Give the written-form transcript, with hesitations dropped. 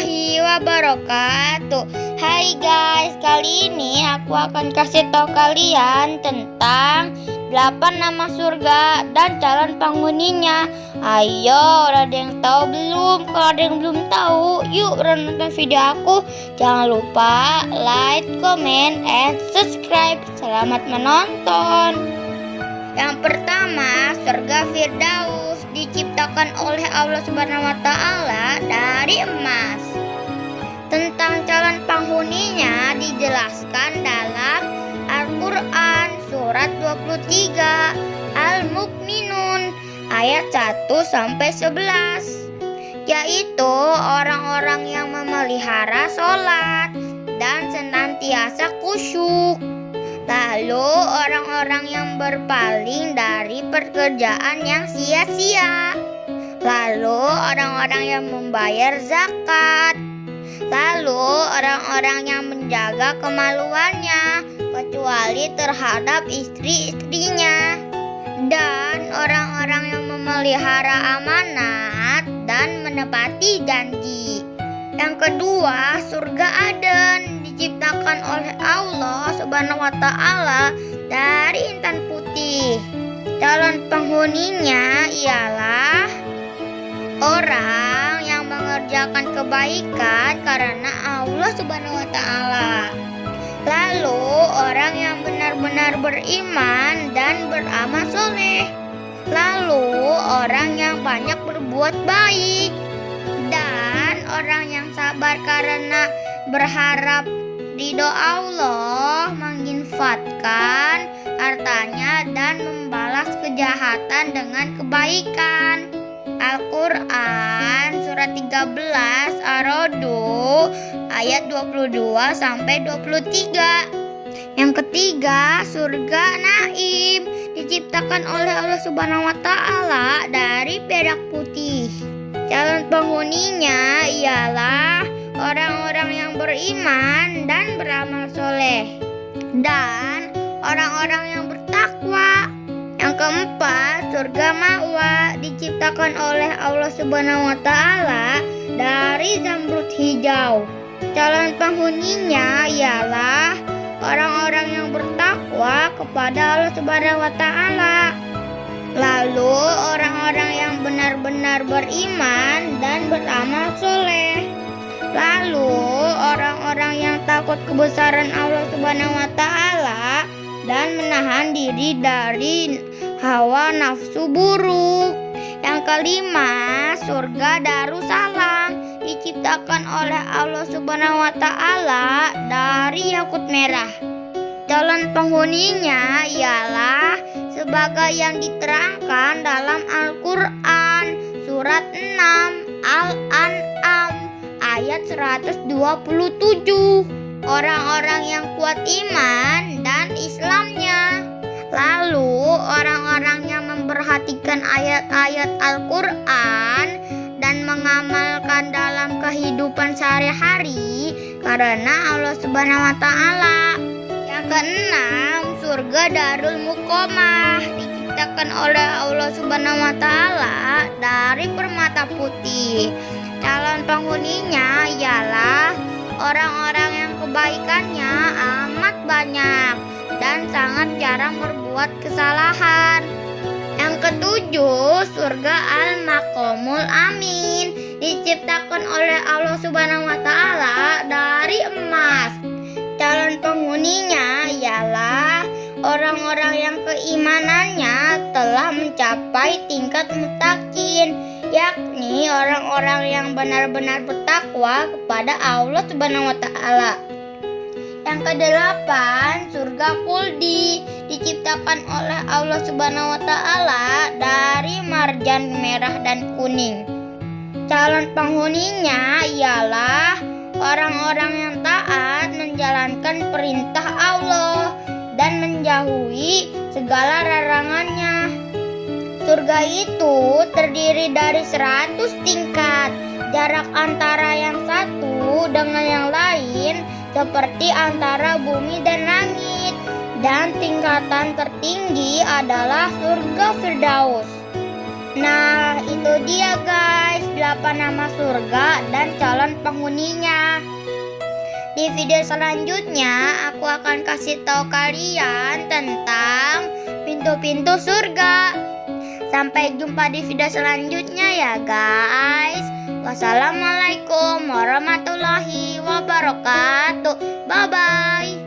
warahmatullahi wabarakatuh. Hai guys, kali ini aku akan kasih tahu kalian tentang 8 nama surga dan calon penghuninya. Ayo, ada yang tahu belum? Kalau ada yang belum tahu, yuk nonton video aku. Jangan lupa like, comment, and subscribe. Selamat menonton. Yang pertama, surga Firdaus diciptakan oleh Allah Subhanahu wa taala dari emas. Tentang calon penghuninya dijelaskan dalam Al-Qur'an surat 23 Al-Mu'minun ayat 1 sampai 11, yaitu orang-orang yang memelihara sholat dan senantiasa khusyuk. Lalu orang-orang yang berpaling dari pekerjaan yang sia-sia. Lalu orang-orang yang membayar zakat. Lalu orang-orang yang menjaga kemaluannya kecuali terhadap istri-istrinya. Dan orang-orang yang memelihara amanat dan menepati janji. Yang kedua, surga Aden diciptakan oleh Allah Subhanahu wa taala dari intan putih. Calon penghuninya ialah orang yang mengerjakan kebaikan karena Allah Subhanahu wa taala. Lalu orang yang benar-benar beriman dan beramal soleh. Lalu orang yang banyak berbuat baik. Dan orang yang sabar karena berharap ridho Allah, menginfakkan hartanya dan membalas kejahatan dengan kebaikan. Al-Qur'an surat 13 Ar-Ra'd ayat 22 sampai 23. Yang ketiga, surga Naim diciptakan oleh Allah Subhanahu wa taala dari perak putih. Calon penghuninya ialah orang-orang yang beriman dan beramal soleh dan orang-orang yang bertakwa. Yang keempat, surga Ma'wa diciptakan oleh Allah Subhanahu wa taala dari zamrud hijau. Calon penghuninya ialah orang-orang yang bertakwa kepada Allah Subhanahu wa taala. Lalu orang-orang yang benar-benar beriman dan beramal soleh. Lalu orang-orang yang takut kebesaran Allah Subhanahu wa taala dan menahan diri dari hawa nafsu buruk. Yang kelima, surga Darussalam diciptakan oleh Allah Subhanahu wa taala dari yakut merah. Calon penghuninya ialah sebagai yang diterangkan dalam Al-Qur'an surat 6 Al-An'am ayat 127. Orang-orang yang kuat iman dan Islamnya. Lalu orang-orang yang memperhatikan ayat-ayat Al-Qur'an dan mengamalkan dalam kehidupan sehari-hari karena Allah Subhanahu wa taala. Yang keenam, surga Darul Muqamah diciptakan oleh Allah Subhanahu wa taala dari permata putih. Calon penghuninya ialah orang-orang yang kebaikannya amat banyak dan sangat jarang berbuat kesalahan. Yang ketujuh, surga Al-Maqamul Amin diciptakan oleh Allah Subhanahu wa taala dari emas. Calon penghuninya ialah orang-orang yang keimanannya telah mencapai tingkat muttaqin, yakni orang-orang yang benar-benar bertakwa kepada Allah Subhanahu wa taala. Yang kedelapan, surga Khuldi diciptakan oleh Allah Subhanahu wa taala dari marjan merah dan kuning. Calon penghuninya ialah orang-orang yang taat menjalankan perintah Allah dan menjauhi segala larangannya. Surga itu terdiri dari 100 tingkat. Jarak antara yang satu dengan yang lain seperti antara bumi dan langit. Dan tingkatan tertinggi adalah surga Firdaus. Nah, itu dia guys, 8 nama surga dan calon penghuninya. Di video selanjutnya aku akan kasih tahu kalian tentang pintu-pintu surga. Sampai jumpa di video selanjutnya ya guys. Wassalamualaikum warahmatullahi wabarakatuh. Bye bye.